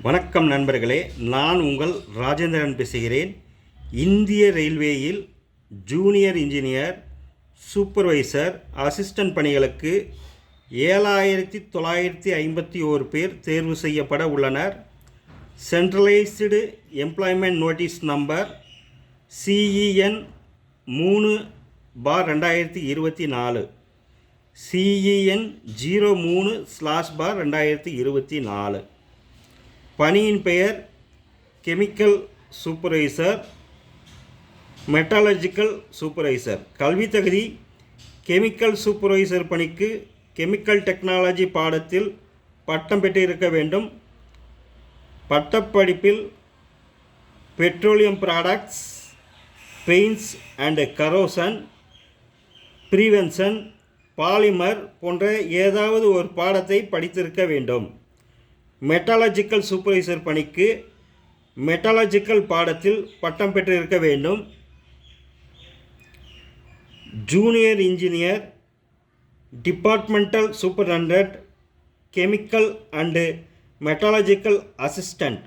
வணக்கம் நண்பர்களே, நான் உங்கள் ராஜேந்திரன் பேசுகிறேன். இந்திய ரயில்வேயில் ஜூனியர் இன்ஜினியர், சூப்பர்வைசர், அசிஸ்டன்ட் பணிகளுக்கு 7951 பேர் தேர்வு செய்யப்பட உள்ளனர். Centralised employment notice number CEN 3/2024 CEN 03/2024. பணியின் பெயர் கெமிக்கல் சூப்பர்வைசர், மெட்டாலஜிக்கல் சூப்பர்வைசர். கல்வி தகுதி கெமிக்கல் சூப்பர்வைசர் பணிக்கு கெமிக்கல் டெக்னாலஜி பாடத்தில் பட்டம் பெற்றிருக்க வேண்டும். பட்டப்படிப்பில் petroleum products, paints and corrosion prevention, polymer போன்ற ஏதாவது ஒரு பாடத்தை படித்திருக்க வேண்டும். மெட்டாலஜிக்கல் சூப்பர்வைசர் பணிக்கு மெட்டாலஜிக்கல் பாடத்தில் பட்டம் பெற்றிருக்க வேண்டும். Junior engineer, departmental superintendent, chemical and metallurgical assistant.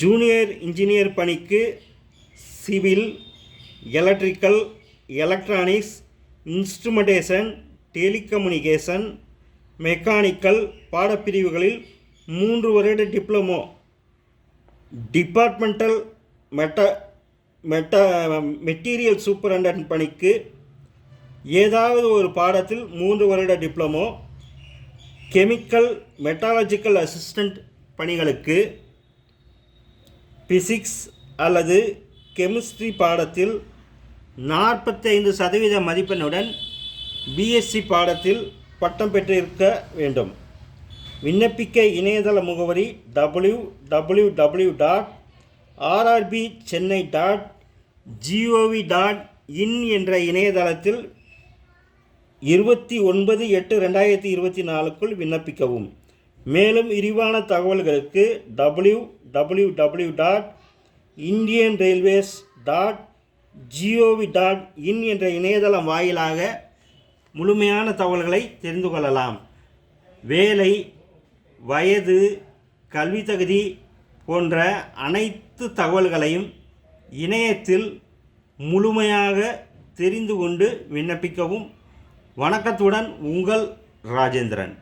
Junior engineer பணிக்கு civil, electrical, electronics, instrumentation, telecommunication, mechanical பாடப்பிரிவுகளில் 3 வருட டிப்ளமோ. டிபார்ட்மெண்டல் மெட்டீரியல் சூப்பரண்டன்ட் பணிக்கு ஏதாவது ஒரு பாடத்தில் 3 வருட டிப்ளமோ. கெமிக்கல் மெட்டாலஜிக்கல் அசிஸ்டண்ட் பணிகளுக்கு பிசிக்ஸ் அல்லது கெமிஸ்ட்ரி பாடத்தில் 45% மதிப்பெண்ணுடன் BSc பாடத்தில் பட்டம் பெற்றிருக்க வேண்டும். விண்ணப்பிக்க இணையதள முகவரி www.rrbchennai.gov.in என்ற இணையதளத்தில் 29/8/2024 விண்ணப்பிக்கவும். மேலும் விரிவான தகவல்களுக்கு www.indianrailways.gov.in என்ற இணையதளம் வாயிலாக முழுமையான தகவல்களை தெரிந்து கொள்ளலாம். வேலை, வயது, கல்வி தகுதி போன்ற அனைத்து தகவல்களையும் இணையத்தில் முழுமையாக தெரிந்து கொண்டு விண்ணப்பிக்கவும். வணக்கத்துடன் உங்கள் ராஜேந்திரன்.